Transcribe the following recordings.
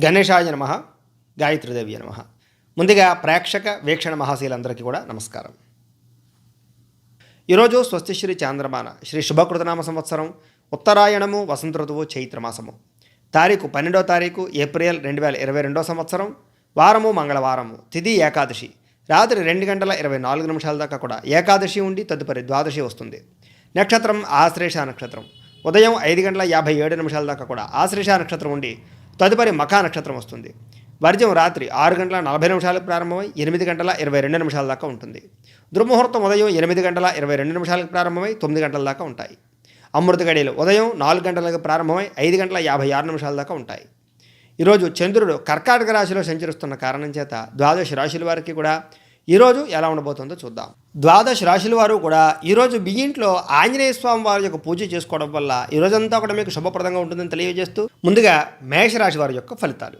గణేశాయ నమః, గాయత్రీదేవి నమః. ముందుగా ప్రేక్షక వీక్షణ మహాశీలందరికీ కూడా నమస్కారం. ఈరోజు స్వస్తిశ్రీ చాంద్రమాన శ్రీ శుభకృతనామ సంవత్సరం ఉత్తరాయణము వసంత ఋతువు చైత్రమాసము తారీఖు 12వ తారీఖు ఏప్రిల్ 2022 సంవత్సరం. వారము మంగళవారము, తిథి ఏకాదశి. రాత్రి 2:24 దాకా కూడా ఏకాదశి ఉండి తదుపరి ద్వాదశి వస్తుంది. నక్షత్రం ఆశ్లేష నక్షత్రం. ఉదయం 5:57 దాకా కూడా ఆశ్లేష నక్షత్రం ఉండి తదుపరి మఖా నక్షత్రం వస్తుంది. వర్జం రాత్రి 6:40 ప్రారంభమై 8:22 దాకా ఉంటుంది. దుర్ముహూర్తం ఉదయం 8:22 ప్రారంభమై 9 గంటల దాకా ఉంటాయి. అమృత గడియలు ఉదయం 4 గంటలకు ప్రారంభమై 5:56 దాకా ఉంటాయి. ఈరోజు చంద్రుడు కర్కాటక రాశిలో సంచరిస్తున్న కారణం చేత ద్వాదశ రాశుల వారికి కూడా ఈరోజు ఎలా ఉండబోతుందో చూద్దాం. ద్వాదశ రాశుల వారు కూడా ఈరోజు మీ ఇంట్లో ఆంజనేయ స్వామి వారి యొక్క పూజ చేసుకోవడం వల్ల ఈరోజంతా కూడా మీకు శుభప్రదంగా ఉంటుందని తెలియజేస్తూ ముందుగా మేషరాశి వారి యొక్క ఫలితాలు.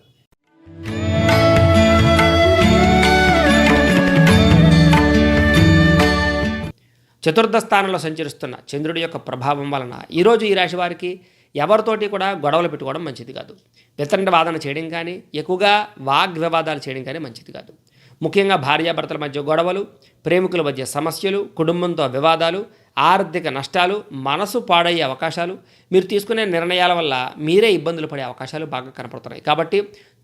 చతుర్థ స్థానంలో సంచరిస్తున్న చంద్రుడి యొక్క ప్రభావం వలన ఈరోజు ఈ రాశి వారికి ఎవరితోటి కూడా గొడవలు పెట్టుకోవడం మంచిది కాదు. వితండ వాదన చేయడం కానీ, ఎక్కువగా వాగ్వివాదాలు చేయడం కానీ మంచిది కాదు. ముఖ్యంగా భార్యాభర్తల మధ్య గొడవలు, ప్రేమికుల మధ్య సమస్యలు, కుటుంబంతో వివాదాలు, ఆర్థిక నష్టాలు, మనసు పాడయ్యే అవకాశాలు, మీరు తీసుకునే నిర్ణయాల వల్ల మీరే ఇబ్బందులు పడే అవకాశాలు బాగా కనపడుతున్నాయి. కాబట్టి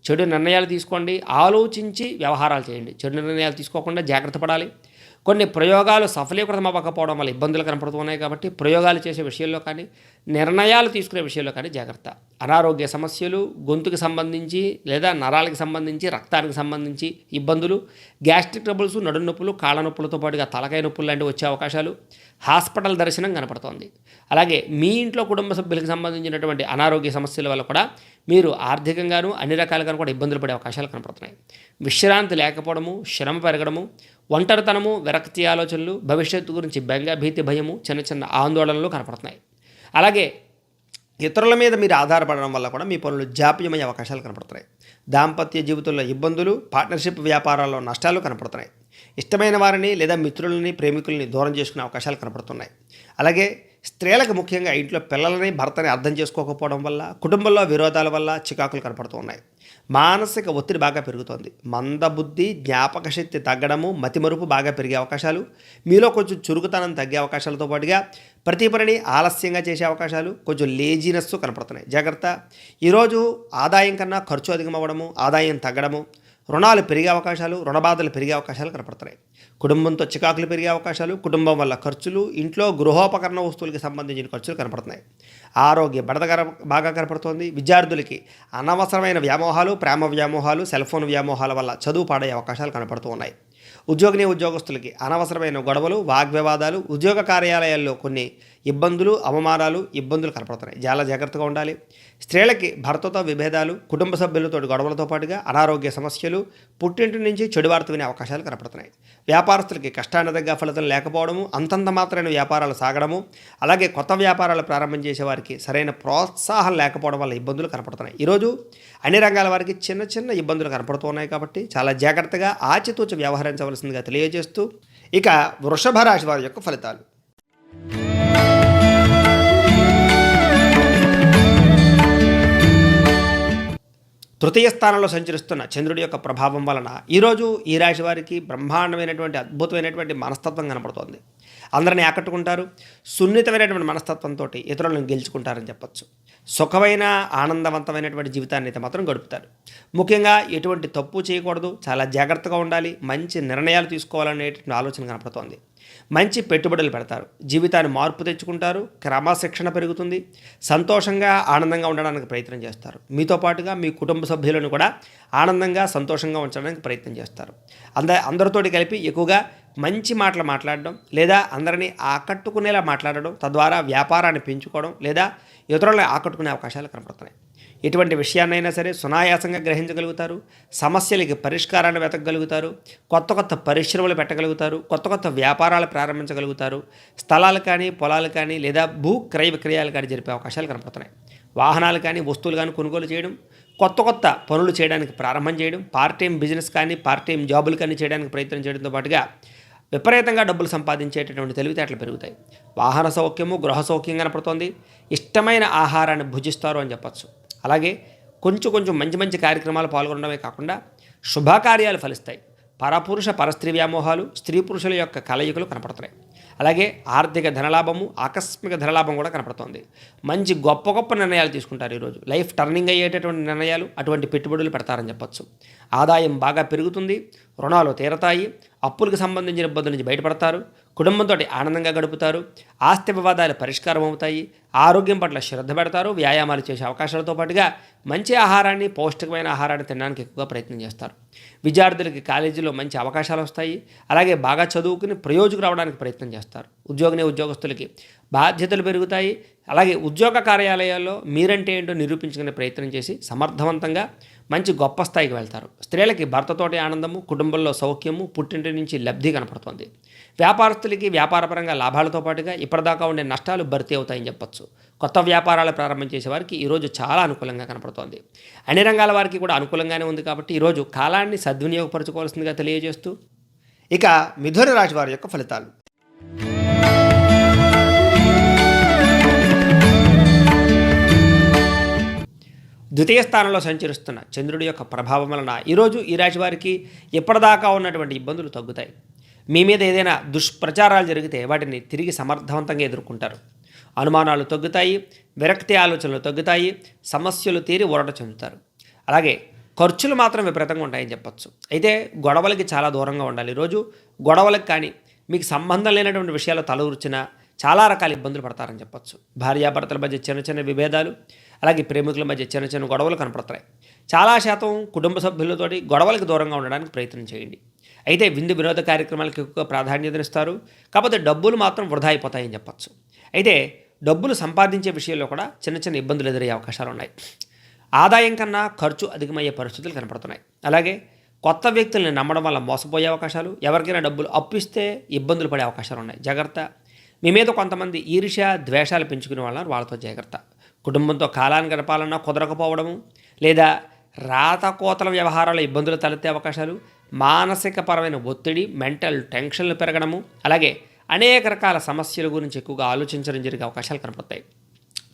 చెడు నిర్ణయాలు తీసుకోండి, ఆలోచించి వ్యవహారాలు చేయండి. చెడు నిర్ణయాలు తీసుకోకుండా జాగ్రత్త పడాలి. కొన్ని ప్రయోగాలు సఫలీకృతం అవ్వకపోవడం వల్ల ఇబ్బందులు కనపడుతున్నాయి. కాబట్టి ప్రయోగాలు చేసే విషయంలో కానీ, నిర్ణయాలు తీసుకునే విషయంలో కానీ జాగ్రత్త. అనారోగ్య సమస్యలు, గొంతుకు సంబంధించి లేదా నరాలకు సంబంధించి, రక్తానికి సంబంధించి ఇబ్బందులు, గ్యాస్ట్రిక్ ట్రబుల్స్, నడుము నొప్పులు, కాళ్ళ నొప్పులతో పాటుగా తలకాయ నొప్పులు లాంటివి వచ్చే అవకాశాలు, హాస్పిటల్ దర్శనం కనపడుతోంది. అలాగే మీ ఇంట్లో కుటుంబ సభ్యులకు సంబంధించినటువంటి అనారోగ్య సమస్యల వల్ల కూడా మీరు ఆర్థికంగాను అన్ని రకాలుగాను కూడా ఇబ్బందులు పడే అవకాశాలు కనపడుతున్నాయి. విశ్రాంతి లేకపోవడము, శ్రమ పెరగడము, ఒంటరితనము, విరక్తి ఆలోచనలు, భవిష్యత్తు గురించి బెంగ, భీతి, భయము, చిన్న చిన్న ఆందోళనలు కనపడుతున్నాయి. అలాగే ఇతరుల మీద మీరు ఆధారపడడం వల్ల కూడా మీ పనులు జాప్యమయ్యే అవకాశాలు కనపడుతున్నాయి. దాంపత్య జీవితంలో ఇబ్బందులు, పార్ట్నర్షిప్ వ్యాపారాల్లో నష్టాలు కనపడుతున్నాయి. ఇష్టమైన వారిని లేదా మిత్రులని, ప్రేమికుల్ని దూరం చేసుకునే అవకాశాలు కనపడుతున్నాయి. అలాగే స్త్రీలకు ముఖ్యంగా ఇంట్లో పిల్లలని, భర్తని అర్థం చేసుకోకపోవడం వల్ల, కుటుంబంలో విరోధాల వల్ల చికాకులు కనపడుతూ ఉన్నాయి. మానసిక ఒత్తిడి బాగా పెరుగుతోంది. మందబుద్ధి, జ్ఞాపక శక్తి తగ్గడము, మతిమరుపు బాగా పెరిగే అవకాశాలు, మీలో కొంచెం చురుకుతనం తగ్గే అవకాశాలతో పాటుగా ప్రతి పనిని ఆలస్యంగా చేసే అవకాశాలు, కొంచెం లేజినెస్ కనపడుతున్నాయి. జాగ్రత్త. ఈరోజు ఆదాయం కన్నా ఖర్చు అధికమవ్వడము, ఆదాయం తగ్గడము, రుణాలు పెరిగే అవకాశాలు, రుణబాధలు పెరిగే అవకాశాలు కనపడుతున్నాయి. కుటుంబంతో చికాకులు పెరిగే అవకాశాలు, కుటుంబం వల్ల ఖర్చులు, ఇంట్లో గృహోపకరణ వస్తువులకి సంబంధించిన ఖర్చులు కనపడుతున్నాయి. ఆరోగ్య బడద బాగా కనపడుతోంది. విద్యార్థులకి అనవసరమైన వ్యామోహాలు, ప్రేమ వ్యామోహాలు, సెల్ ఫోన్ వ్యామోహాల వల్ల చదువు పాడయ్యే అవకాశాలు కనపడుతూ ఉన్నాయి. ఉద్యోగస్తులకి అనవసరమైన గొడవలు, వాగ్వివాదాలు, ఉద్యోగ కార్యాలయాల్లో కొన్ని ఇబ్బందులు, అవమానాలు, ఇబ్బందులు కనపడుతున్నాయి. చాలా జాగ్రత్తగా ఉండాలి. స్త్రీలకి భర్తతో విభేదాలు, కుటుంబ సభ్యులతో గొడవలతో పాటుగా అనారోగ్య సమస్యలు, పుట్టింటి నుంచి చెడు వార్త వినే అవకాశాలు కనపడుతున్నాయి. వ్యాపారస్తులకి కష్టాన్ని తగ్గ ఫలితం లేకపోవడము, అంతంత మాత్రమైన వ్యాపారాలు సాగడము, అలాగే కొత్త వ్యాపారాలు ప్రారంభం చేసే వారికి సరైన ప్రోత్సాహం లేకపోవడం వల్ల ఇబ్బందులు కనపడుతున్నాయి. ఈరోజు అన్ని రంగాల వారికి చిన్న చిన్న ఇబ్బందులు కనపడుతున్నాయి. కాబట్టి చాలా జాగ్రత్తగా ఆచితూచి వ్యవహరించవలసిందిగా తెలియజేస్తూ ఇక వృషభ రాశి వారి యొక్క ఫలితాలు. తృతీయ స్థానంలో సంచరిస్తున్న చంద్రుడి యొక్క ప్రభావం వలన ఈరోజు ఈ రాశి వారికి బ్రహ్మాండమైనటువంటి అద్భుతమైనటువంటి మనస్తత్వం కనపడుతోంది. అందరినీ ఆకట్టుకుంటారు. సున్నితమైనటువంటి మనస్తత్వంతో ఇతరులను గెలుచుకుంటారని చెప్పచ్చు. సుఖమైన ఆనందవంతమైనటువంటి జీవితాన్ని అయితే మాత్రం గడుపుతారు. ముఖ్యంగా ఎటువంటి తప్పు చేయకూడదు, చాలా జాగ్రత్తగా ఉండాలి, మంచి నిర్ణయాలు తీసుకోవాలనేటువంటి ఆలోచన కనపడుతోంది. మంచి పెట్టుబడులు పెడతారు. జీవితాన్ని మార్పు తెచ్చుకుంటారు. క్రమశిక్షణ పెరుగుతుంది. సంతోషంగా ఆనందంగా ఉండడానికి ప్రయత్నం చేస్తారు. మీతో పాటుగా మీ కుటుంబ సభ్యులను కూడా ఆనందంగా సంతోషంగా ఉంచడానికి ప్రయత్నం చేస్తారు. అందరితోటి కలిపి ఎక్కువగా మంచి మాటలు మాట్లాడడం, లేదా అందరినీ ఆకట్టుకునేలా మాట్లాడడం, తద్వారా వ్యాపారాన్ని పెంచుకోవడం లేదా ఇతరులను ఆకట్టుకునే అవకాశాలు కనపడుతున్నాయి. ఎటువంటి విషయాన్నైనా సరే సునాయాసంగా గ్రహించగలుగుతారు. సమస్యలకి పరిష్కారాన్ని వెతకగలుగుతారు. కొత్త కొత్త పరిశ్రమలు పెట్టగలుగుతారు. కొత్త కొత్త వ్యాపారాలు ప్రారంభించగలుగుతారు. స్థలాలు కానీ, పొలాలు కానీ లేదా భూ క్రయ విక్రయాలు కానీ జరిపే అవకాశాలు కనపడుతున్నాయి. వాహనాలు కానీ, వస్తువులు కానీ కొనుగోలు చేయడం, కొత్త కొత్త పనులు చేయడానికి ప్రారంభం చేయడం, పార్ట్ టైం బిజినెస్ కానీ, పార్ట్ టైం జాబులు కానీ చేయడానికి ప్రయత్నం చేయడంతో పాటుగా విపరీతంగా డబ్బులు సంపాదించేటటువంటి తెలివితేటలు పెరుగుతాయి. వాహన సౌఖ్యము, గృహ సౌఖ్యం కనపడుతోంది. ఇష్టమైన ఆహారాన్ని భుజిస్తారు అని చెప్పచ్చు. అలాగే కొంచెం కొంచెం మంచి మంచి కార్యక్రమాలు పాల్గొనడమే కాకుండా శుభకార్యాలు ఫలిస్తాయి. పరపురుష పరస్త్రీ వ్యామోహాలు, స్త్రీ పురుషుల యొక్క కలయికలు కనపడుతున్నాయి. అలాగే ఆర్థిక ధనలాభము, ఆకస్మిక ధనలాభం కూడా కనపడుతోంది. మంచి గొప్ప గొప్ప నిర్ణయాలు తీసుకుంటారు ఈరోజు. లైఫ్ టర్నింగ్ అయ్యేటటువంటి నిర్ణయాలు, అటువంటి పెట్టుబడులు పెడతారని చెప్పొచ్చు. ఆదాయం బాగా పెరుగుతుంది, రుణాలు తీరతాయి, అప్పులకు సంబంధించిన ఇబ్బందుల నుంచి బయటపడతారు, కుటుంబంతో ఆనందంగా గడుపుతారు, ఆస్తి వివాదాలు పరిష్కారం అవుతాయి, ఆరోగ్యం పట్ల శ్రద్ధ పెడతారు, వ్యాయామాలు చేసే అవకాశాలతో పాటుగా మంచి ఆహారాన్ని, పౌష్టికమైన ఆహారాన్ని తినడానికి ఎక్కువగా ప్రయత్నం చేస్తారు. విద్యార్థులకి కాలేజీలో మంచి అవకాశాలు వస్తాయి. అలాగే బాగా చదువుకుని ప్రయోజకు రావడానికి ప్రయత్నం చేస్తారు. ఉద్యోగస్తులకి బాధ్యతలు పెరుగుతాయి. అలాగే ఉద్యోగ కార్యాలయాల్లో మీరంటే ఏంటో నిరూపించుకునే ప్రయత్నం చేసి సమర్థవంతంగా మంచి గొప్ప స్థాయికి వెళ్తారు. స్త్రీలకి భర్తతోటి ఆనందము, కుటుంబంలో సౌఖ్యము, పుట్టింటి నుంచి లబ్ధి కనపడుతుంది. వ్యాపారస్తులకి వ్యాపారపరంగా లాభాలతో పాటుగా ఇప్పటిదాకా ఉండే నష్టాలు భర్తీ అవుతాయని చెప్పొచ్చు. కొత్త వ్యాపారాలు ప్రారంభం చేసే వారికి ఈరోజు చాలా అనుకూలంగా కనపడుతోంది. అన్ని రంగాల వారికి కూడా అనుకూలంగానే ఉంది కాబట్టి ఈరోజు కాలాన్ని సద్వినియోగపరచుకోవాల్సిందిగా తెలియజేస్తూ ఇక మిథున రాశి వారి యొక్క ఫలితాలు. ద్వితీయ స్థానంలో సంచరిస్తున్న చంద్రుడి యొక్క ప్రభావం వలన ఈరోజు ఈ రాశి వారికి ఇప్పటిదాకా ఉన్నటువంటి ఇబ్బందులు తగ్గుతాయి. మీ మీద ఏదైనా దుష్ప్రచారాలు జరిగితే వాటిని తిరిగి సమర్థవంతంగా ఎదుర్కొంటారు. అనుమానాలు తగ్గుతాయి, విరక్తి ఆలోచనలు తగ్గుతాయి, సమస్యలు తీరి ఊరట చెందుతారు. అలాగే ఖర్చులు మాత్రం విపరీతంగా ఉంటాయని చెప్పొచ్చు. అయితే గొడవలకి చాలా దూరంగా ఉండాలి. ఈరోజు గొడవలకు కానీ మీకు సంబంధం లేనటువంటి విషయాలు తలూర్చినా చాలా రకాల ఇబ్బందులు పడతారని చెప్పొచ్చు. భార్యాభర్తల మధ్య చిన్న చిన్న విభేదాలు, అలాగే ప్రేమికుల మధ్య చిన్న చిన్న గొడవలు కనపడతాయి. చాలా శాతం కుటుంబ సభ్యులతోటి గొడవలకు దూరంగా ఉండడానికి ప్రయత్నం చేయండి. అయితే విందు వినోద కార్యక్రమాలకు ఎక్కువగా ప్రాధాన్యతనిస్తారు. కాకపోతే డబ్బులు మాత్రం వృధా అయిపోతాయని చెప్పొచ్చు. అయితే డబ్బులు సంపాదించే విషయంలో కూడా చిన్న చిన్న ఇబ్బందులు ఎదురయ్యే అవకాశాలు ఉన్నాయి. ఆదాయం కన్నా ఖర్చు అధికమయ్యే పరిస్థితులు కనపడుతున్నాయి. అలాగే కొత్త వ్యక్తుల్ని నమ్మడం వల్ల మోసపోయే అవకాశాలు, ఎవరికైనా డబ్బులు అప్పిస్తే ఇబ్బందులు పడే అవకాశాలు ఉన్నాయి. జాగ్రత్త. మీ మీద కొంతమంది ఈర్ష్య, ద్వేషాలు పెంచుకునే వాళ్ళని వాళ్ళతో జాగ్రత్త. కుటుంబంతో కాలాన్ని గడపాలన్నా కుదరకపోవడము, లేదా రాతకోతల వ్యవహారాల ఇబ్బందులు తలెత్తే అవకాశాలు, మానసికపరమైన ఒత్తిడి, మెంటల్ టెన్షన్లు పెరగడము, అలాగే అనేక రకాల సమస్యల గురించి ఎక్కువగా ఆలోచించడం జరిగే అవకాశాలు కనపడతాయి.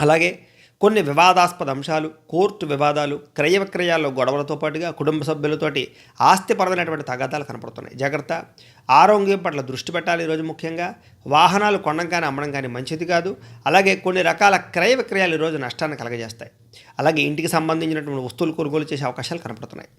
అలాగే కొన్ని వివాదాస్పద అంశాలు, కోర్టు వివాదాలు, క్రయ విక్రయాల్లో గొడవలతో పాటుగా కుటుంబ సభ్యులతోటి ఆస్తిపరమైనటువంటి తగాదాలు కనపడుతున్నాయి. జాగ్రత్త. ఆరోగ్యం పట్ల దృష్టి పెట్టాలి. ఈరోజు ముఖ్యంగా వాహనాలు కొనడం కానీ అమ్మడం కానీ మంచిది కాదు. అలాగే కొన్ని రకాల క్రయ విక్రయాలు ఈరోజు నష్టాన్ని కలగజేస్తాయి. అలాగే ఇంటికి సంబంధించినటువంటి వస్తువులు కొనుగోలు చేసే అవకాశాలు కనపడుతున్నాయి.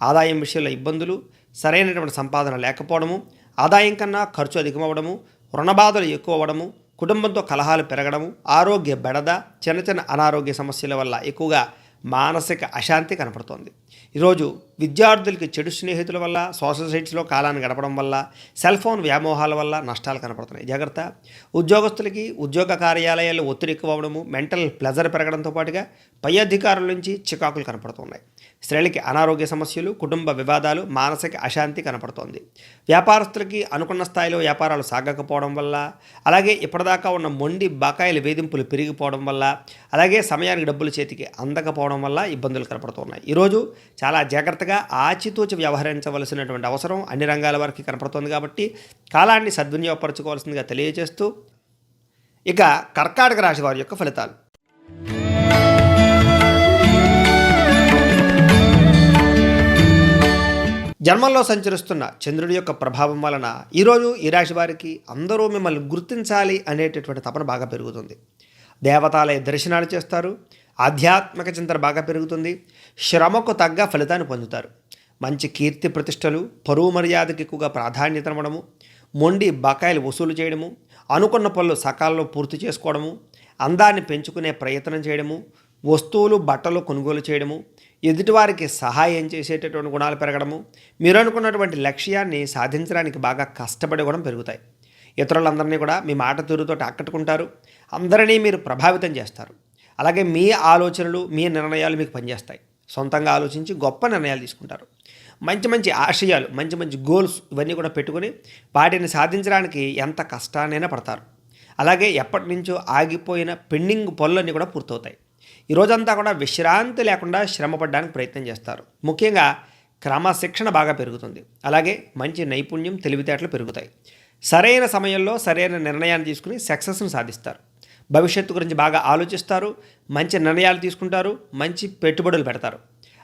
ఆదాయం విషయంలో ఇబ్బందులు, సరైనటువంటి సంపాదన లేకపోవడము, ఆదాయం కన్నా ఖర్చు అధికమవ్వడము, రుణబాధలు ఎక్కువ అవ్వడము, కుటుంబంతో కలహాలు పెరగడము, ఆరోగ్య బెడద, చిన్న చిన్న అనారోగ్య సమస్యల వల్ల ఎక్కువగా మానసిక అశాంతి కనపడుతోంది. ఈరోజు విద్యార్థులకి చెడు స్నేహితుల వల్ల, సోషల్ సైట్స్లో కాలాన్ని గడపడం వల్ల, సెల్ ఫోన్ వ్యామోహాల వల్ల నష్టాలు కనపడుతున్నాయి. జాగ్రత్త. ఉద్యోగస్తులకి ఉద్యోగ కార్యాలయాల్లో ఒత్తిడి ఎక్కువ అవ్వడము, మెంటల్ ప్లెజర్ పెరగడంతో పాటుగా పై అధికారుల నుంచి చికాకులు కనపడుతున్నాయి. స్త్రీలకి అనారోగ్య సమస్యలు, కుటుంబ వివాదాలు, మానసిక అశాంతి కనపడుతోంది. వ్యాపారస్తులకి అనుకున్న స్థాయిలో వ్యాపారాలు సాగకపోవడం వల్ల, అలాగే ఇప్పటిదాకా ఉన్న మొండి బకాయిల వేధింపులు పెరిగిపోవడం వల్ల, అలాగే సమయానికి డబ్బులు చేతికి అందకపోవడం వల్ల ఇబ్బందులు కనపడుతున్నాయి. ఈరోజు చాలా జాగ్రత్తగా ఆచితూచి వ్యవహరించవలసినటువంటి అవసరం అన్ని రంగాల వారికి కనపడుతోంది కాబట్టి కాలాన్ని సద్వినియోగపరచుకోవాల్సిందిగా తెలియజేస్తూ ఇక కర్కాటక రాశి వారి యొక్క ఫలితాలు. జన్మంలో సంచరిస్తున్న చంద్రుడి యొక్క ప్రభావం వలన ఈరోజు ఈ రాశి వారికి అందరూ మిమ్మల్ని గుర్తించాలి అనేటటువంటి తపన బాగా పెరుగుతుంది. దేవతాలయ దర్శనాలు చేస్తారు. ఆధ్యాత్మిక చింతన బాగా పెరుగుతుంది. శ్రమకు తగ్గ ఫలితాన్ని పొందుతారు. మంచి కీర్తి ప్రతిష్టలు, పరువు మర్యాదకి ఎక్కువగా ప్రాధాన్యత ఇవ్వడము, మొండి బకాయిలు వసూలు చేయడము, అనుకున్న పనులు సకాలంలో పూర్తి చేసుకోవడము, అందాన్ని పెంచుకునే ప్రయత్నం చేయడము, వస్తువులు బట్టలు కొనుగోలు చేయడము, ఎదుటివారికి సహాయం చేసేటటువంటి గుణాలు పెరగడము, మీరు అనుకున్నటువంటి లక్ష్యాన్ని సాధించడానికి బాగా కష్టపడే గుణం పెరుగుతాయి. ఇతరులందరినీ కూడా మీ మాట తీరుతో ఆకట్టుకుంటారు. అందరినీ మీరు ప్రభావితం చేస్తారు. అలాగే మీ ఆలోచనలు, మీ నిర్ణయాలు మీకు పనిచేస్తాయి. సొంతంగా ఆలోచించి గొప్ప నిర్ణయాలు తీసుకుంటారు. మంచి మంచి ఆశయాలు, మంచి మంచి గోల్స్ ఇవన్నీ కూడా పెట్టుకుని వాటిని సాధించడానికి ఎంత కష్టాన్నైనా పడతారు. అలాగే ఎప్పటి నుంచో ఆగిపోయిన పెండింగ్ పనులన్నీ కూడా పూర్తవుతాయి. ఈరోజంతా కూడా విశ్రాంతి లేకుండా శ్రమపడడానికి ప్రయత్నం చేస్తారు. ముఖ్యంగా క్రమశిక్షణ బాగా పెరుగుతుంది. అలాగే మంచి నైపుణ్యం, తెలివితేటలు పెరుగుతాయి. సరైన సమయంలో సరైన నిర్ణయాన్ని తీసుకుని సక్సెస్ను సాధిస్తారు. భవిష్యత్తు గురించి బాగా ఆలోచిస్తారు, మంచి నిర్ణయాలు తీసుకుంటారు, మంచి పెట్టుబడులు పెడతారు.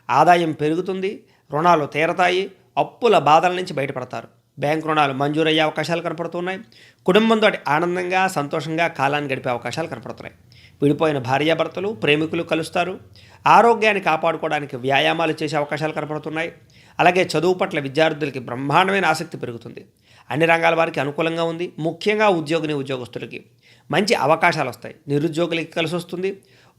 ఆదాయం పెరుగుతుంది, రుణాలు తీరతాయి, అప్పుల బాధల నుంచి బయటపడతారు. బ్యాంక్ రుణాలు మంజూరయ్యే అవకాశాలు కనపడుతున్నాయి. కుటుంబంతో ఆనందంగా సంతోషంగా కాలాన్ని గడిపే అవకాశాలు కనపడుతున్నాయి. విడిపోయిన భార్యాభర్తలు ప్రేమికులు కలుస్తారు. ఆరోగ్యాన్ని కాపాడుకోవడానికి వ్యాయామాలు చేసే అవకాశాలు కనపడుతున్నాయి. అలాగే చదువు పట్ల విద్యార్థులకి బ్రహ్మాండమైన ఆసక్తి పెరుగుతుంది. అన్ని రంగాల వారికి అనుకూలంగా ఉంది. ముఖ్యంగా ఉద్యోగస్తులకి మంచి అవకాశాలు వస్తాయి. నిరుద్యోగులకి కలిసి వస్తుంది.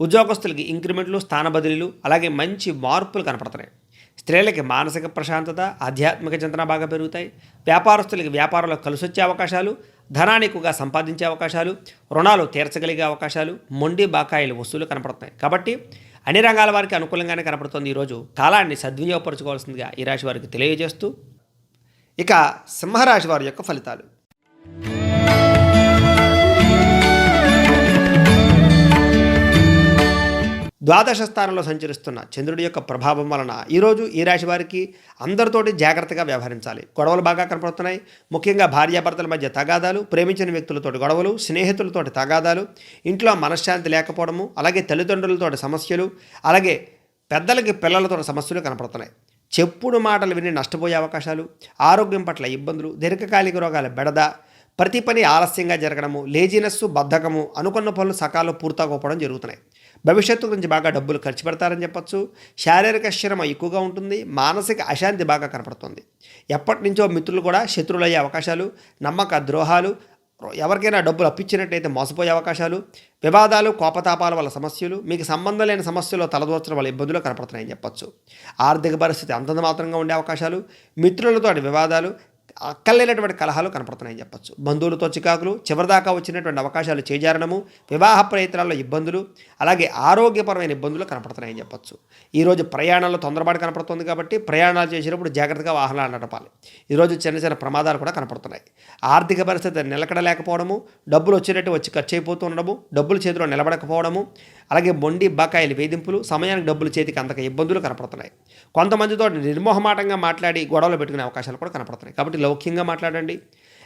ఉద్యోగస్తులకి ఇంక్రిమెంట్లు, స్థాన బదిలీలు, అలాగే మంచి మార్పులు కనపడుతున్నాయి. స్త్రీలకి మానసిక ప్రశాంతత, ఆధ్యాత్మిక చింతన బాగా పెరుగుతాయి. వ్యాపారస్తులకి వ్యాపారంలో కలిసొచ్చే అవకాశాలు, ధనాన్ని ఎక్కువగా సంపాదించే అవకాశాలు, రుణాలు తీర్చగలిగే అవకాశాలు, మొండి బాకాయిలు వస్తువులు కనపడుతున్నాయి. కాబట్టి అన్ని రంగాల వారికి అనుకూలంగానే కనపడుతుంది. ఈరోజు కాలాన్ని సద్వినియోగపరచుకోవాల్సిందిగా ఈ రాశి వారికి తెలియజేస్తూ, ఇక సింహరాశి వారి యొక్క ఫలితాలు. ద్వాదశ స్థానంలో సంచరిస్తున్న చంద్రుడి యొక్క ప్రభావం వలన ఈరోజు ఈ రాశి వారికి అందరితోటి జాగ్రత్తగా వ్యవహరించాలి. గొడవలు బాగా కనపడుతున్నాయి. ముఖ్యంగా భార్యాభర్తల మధ్య తగాదాలు, ప్రేమించిన వ్యక్తులతోటి గొడవలు, స్నేహితులతోటి తగాదాలు, ఇంట్లో మనశ్శాంతి లేకపోవడము, అలాగే తల్లిదండ్రులతోటి సమస్యలు, అలాగే పెద్దలకి పిల్లలతో సమస్యలు కనపడుతున్నాయి. చెప్పుడు మాటలు విని నష్టపోయే అవకాశాలు, ఆరోగ్యం పట్ల ఇబ్బందులు, దీర్ఘకాలిక రోగాల బెడద, ప్రతి పని ఆలస్యంగా జరగడము, లేజినెస్సు, బద్ధకము, అనుకున్న పనులు సకాలంలో పూర్తకపోవడం జరుగుతున్నాయి. భవిష్యత్తు గురించి బాగా డబ్బులు ఖర్చు పెడతారని చెప్పచ్చు. శారీరక శ్రమ ఎక్కువగా ఉంటుంది. మానసిక అశాంతి బాగా కనపడుతుంది. ఎప్పటి నుంచో మిత్రులు కూడా శత్రువులయ్యే అవకాశాలు, నమ్మక ద్రోహాలు, ఎవరికైనా డబ్బులు అప్పించినట్టయితే మోసపోయే అవకాశాలు, వివాదాలు, కోపతాపాల వల్ల సమస్యలు, మీకు సంబంధం లేని సమస్యలు తలదూర్చడం వల్ల ఇబ్బందులు కనపడుతున్నాయని చెప్పచ్చు. ఆర్థిక పరిస్థితి అంతంత మాత్రంగా ఉండే అవకాశాలు, మిత్రులతో వివాదాలు, అక్కర్లేనటువంటి కలహాలు కనపడుతున్నాయని చెప్పచ్చు. బంధువులతో చికాకులు, చివరిదాకా వచ్చినటువంటి అవకాశాలు చేజారడము, వివాహ ప్రయత్నాల్లో ఇబ్బందులు, అలాగే ఆరోగ్యపరమైన ఇబ్బందులు కనపడుతున్నాయని చెప్పచ్చు. ఈరోజు ప్రయాణాల్లో తొందరపాటు కనపడుతుంది కాబట్టి ప్రయాణాలు చేసేటప్పుడు జాగ్రత్తగా వాహనాలు నడపాలి. ఈరోజు చిన్న చిన్న ప్రమాదాలు కూడా కనపడుతున్నాయి. ఆర్థిక పరిస్థితి నిలకడలేకపోవడము, డబ్బులు వచ్చేటట్టు వచ్చి ఖర్చు అయిపోతూ ఉండడము, డబ్బులు చేతిలో నిలబడకపోవడము, అలాగే మొండి బకాయిలు వేధింపులు, సమయానికి డబ్బులు చేతికి అందక ఇబ్బందులు కనపడుతున్నాయి. కొంతమందితో నిర్మోహమాటంగా మాట్లాడి గొడవలు పెట్టుకునే అవకాశాలు కూడా కనపడుతున్నాయి. కాబట్టి లౌక్యంగా మాట్లాడండి.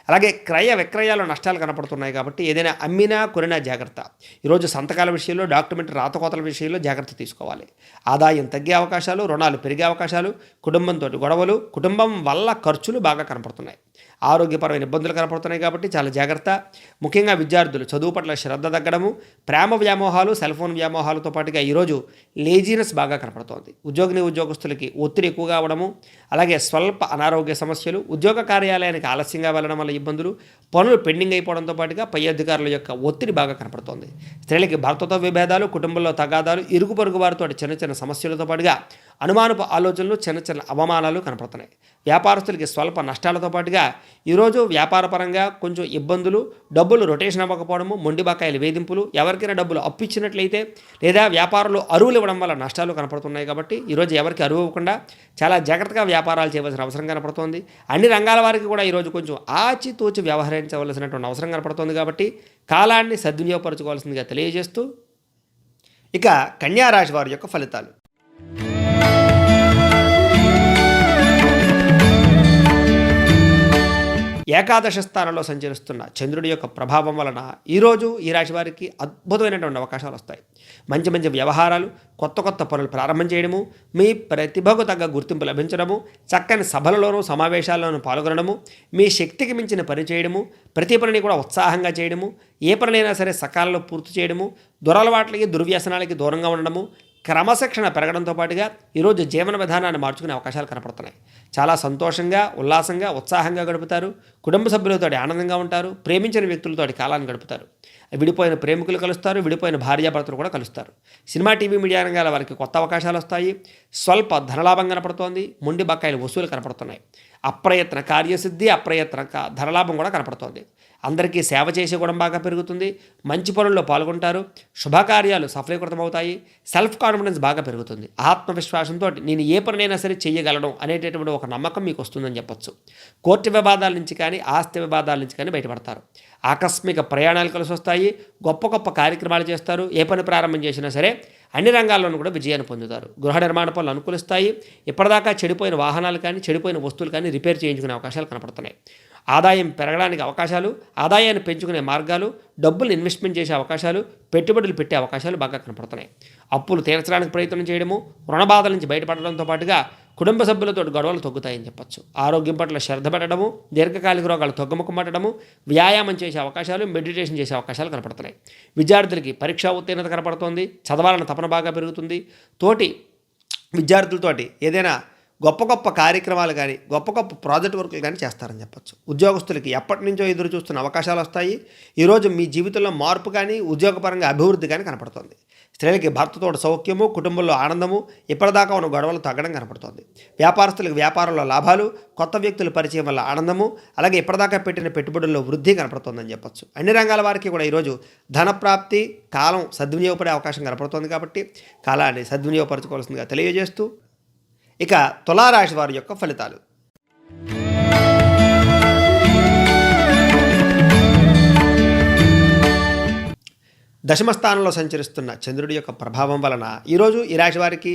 అలాగే క్రయ విక్రయాల్లో నష్టాలు కనపడుతున్నాయి కాబట్టి ఏదైనా అమ్మినా కొనినా జాగ్రత్త. ఈరోజు సంతకాల విషయంలో, డాక్యుమెంట్ రాతకోతల విషయంలో జాగ్రత్త తీసుకోవాలి. ఆదాయం తగ్గే అవకాశాలు, రుణాలు పెరిగే అవకాశాలు, కుటుంబంతో గొడవలు, కుటుంబం వల్ల ఖర్చులు బాగా కనపడుతున్నాయి. ఆరోగ్యపరమైన ఇబ్బందులు కనపడుతున్నాయి కాబట్టి చాలా జాగ్రత్త. ముఖ్యంగా విద్యార్థులు చదువు పట్ల శ్రద్ధ తగ్గడము, ప్రేమ వ్యామోహాలు, సెల్ ఫోన్ వ్యామోహాలతో పాటుగా ఈరోజు లేజీనెస్ బాగా కనపడుతోంది. ఉద్యోగస్తులకి ఒత్తిడి ఎక్కువగా అవడము, అలాగే స్వల్ప అనారోగ్య సమస్యలు, ఉద్యోగ కార్యాలయానికి ఆలస్యంగా వెళ్ళడం వల్ల ఇబ్బందులు, పనులు పెండింగ్ అయిపోవడంతో పాటుగా పై అధికారుల యొక్క ఒత్తిడి బాగా కనపడుతోంది. స్త్రీలకి భర్తతో విభేదాలు, కుటుంబంలో తగాదాలు, ఇరుగు పొరుగు వారితో చిన్న చిన్న సమస్యలతో పాటుగా అనుమానపు ఆలోచనలు, చిన్న చిన్న అవమానాలు కనపడుతున్నాయి. వ్యాపారస్తులకి స్వల్ప నష్టాలతో పాటుగా ఈరోజు వ్యాపారపరంగా కొంచెం ఇబ్బందులు, డబ్బులు రొటేషన్ అవ్వకపోవడము, మొండి బకాయిల వేధింపులు, ఎవరికైనా డబ్బులు అప్పిచ్చినట్లయితే లేదా వ్యాపారంలో అరువులు ఇవ్వడం వల్ల నష్టాలు కనపడుతున్నాయి. కాబట్టి ఈరోజు ఎవరికి అరువు ఇవ్వకుండా చాలా జాగ్రత్తగా వ్యాపారాలు చేయవలసిన అవసరం కనపడుతోంది. అన్ని రంగాల వారికి కూడా ఈరోజు కొంచెం ఆచితూచి వ్యవహరించవలసినటువంటి అవసరం కనపడుతోంది. కాబట్టి కాలాన్ని సద్వినియోగపరచుకోవాల్సిందిగా తెలియజేస్తూ, ఇక కన్యా రాశి వారి యొక్క ఫలితాలు. ఏకాదశ స్థానంలో సంచరిస్తున్న చంద్రుడి యొక్క ప్రభావం వలన ఈరోజు ఈ రాశి వారికి అద్భుతమైనటువంటి అవకాశాలు వస్తాయి. మంచి మంచి వ్యవహారాలు, కొత్త కొత్త పనులు ప్రారంభం చేయడము, మీ ప్రతిభకు తగ్గ గుర్తింపు లభించడము, చక్కని సభలలోనూ సమావేశాల్లోనూ పాల్గొనడము, మీ శక్తికి మించిన పని చేయడము, ప్రతి పనిని కూడా ఉత్సాహంగా చేయడము, ఏ పనినైనా సరే సకాలంలో పూర్తి చేయడము, దురలవాట్లకి దుర్వ్యసనాలకి దూరంగా ఉండడము, క్రమశిక్షణ పెరగడంతో పాటుగా ఈరోజు జీవన విధానాన్ని మార్చుకునే అవకాశాలు కనపడుతున్నాయి. చాలా సంతోషంగా, ఉల్లాసంగా, ఉత్సాహంగా గడుపుతారు. కుటుంబ సభ్యులతో ఆనందంగా ఉంటారు. ప్రేమించిన వ్యక్తులతో కాలాన్ని గడుపుతారు. విడిపోయిన ప్రేమికులు కలుస్తారు. విడిపోయిన భార్యాభర్తలు కూడా కలుస్తారు. సినిమా, టీవీ, మీడియా రంగాల వారికి కొత్త అవకాశాలు వస్తాయి. స్వల్ప ధనలాభం కనపడుతోంది. మొండి బకాయిలు వసూలు కనపడుతున్నాయి. అప్రయత్న కార్యసిద్ధి, అప్రయత్న ధనలాభం కూడా కనపడుతోంది. అందరికీ సేవ చేసే గుణం బాగా పెరుగుతుంది. మంచి పనుల్లో పాల్గొంటారు. శుభకార్యాలు సఫలీకృతమవుతాయి. సెల్ఫ్ కాన్ఫిడెన్స్ బాగా పెరుగుతుంది. ఆత్మవిశ్వాసంతో నేను ఏ పనినైనా సరే చేయగలను అనేటటువంటి ఒక నమ్మకం మీకు వస్తుందని చెప్పొచ్చు. కోర్టు వివాదాల నుంచి కానీ, ఆస్తి వివాదాల నుంచి కానీ బయటపడతారు. ఆకస్మిక ప్రయాణాలు కలిసి వస్తాయి. గొప్ప గొప్ప కార్యక్రమాలు చేస్తారు. ఏ పని ప్రారంభం చేసినా సరే అన్ని రంగాల్లోనూ కూడా విజయాన్ని పొందుతారు. గృహ నిర్మాణ పనులు అనుకూలిస్తాయి. ఇప్పటిదాకా చెడిపోయిన వాహనాలు కానీ, చెడిపోయిన వస్తువులు కానీ రిపేర్ చేయించుకునే అవకాశాలు కనపడుతున్నాయి. ఆదాయం పెరగడానికి అవకాశాలు, ఆదాయాన్ని పెంచుకునే మార్గాలు, డబ్బులు ఇన్వెస్ట్మెంట్ చేసే అవకాశాలు, పెట్టుబడులు పెట్టే అవకాశాలు బాగా కనపడుతున్నాయి. అప్పులు తీర్చడానికి ప్రయత్నం చేయడము, రుణ బాధల నుంచి బయటపడడంతో పాటుగా కుటుంబ సభ్యులతో గొడవలు తగ్గుతాయని చెప్పొచ్చు. ఆరోగ్యం పట్ల శ్రద్ధ పెట్టడము, దీర్ఘకాలిక రోగాలు తగ్గుముఖం పట్టడము, వ్యాయామం చేసే అవకాశాలు, మెడిటేషన్ చేసే అవకాశాలు కనపడుతున్నాయి. విద్యార్థులకి పరీక్షా ఉత్తీర్ణత కనపడుతోంది, చదవాలన్న తపన బాగా పెరుగుతుంది. తోటి విద్యార్థులతోటి ఏదైనా గొప్ప గొప్ప కార్యక్రమాలు కానీ, గొప్ప గొప్ప ప్రాజెక్ట్ వర్కులు కానీ చేస్తారని చెప్పొచ్చు. ఉద్యోగస్తులకి ఎప్పటి నుంచో ఎదురు చూస్తున్న అవకాశాలు వస్తాయి. ఈరోజు మీ జీవితంలో మార్పు కానీ, ఉద్యోగపరంగా అభివృద్ధి కానీ కనపడుతుంది. స్త్రీలకి భర్తతో సౌఖ్యము, కుటుంబంలో ఆనందము, ఇప్పటిదాకా ఉన్న గొడవలు తగ్గడం కనపడుతుంది. వ్యాపారస్తులకు వ్యాపారంలో లాభాలు, కొత్త వ్యక్తుల పరిచయం వల్ల ఆనందము, అలాగే ఇప్పటిదాకా పెట్టిన పెట్టుబడుల్లో వృద్ధి కనపడుతుందని చెప్పొచ్చు. అన్ని రంగాల వారికి కూడా ఈరోజు ధనప్రాప్తి, కాలం సద్వినియోగపడే అవకాశం కనపడుతుంది. కాబట్టి కాలాన్ని సద్వినియోగపరచుకోవాల్సిందిగా తెలియజేస్తూ, ఇక తులారాశి వారి యొక్క ఫలితాలు. దశమ స్థానంలో సంచరిస్తున్న చంద్రుడి యొక్క ప్రభావం వలన ఈరోజు ఈ రాశి వారికి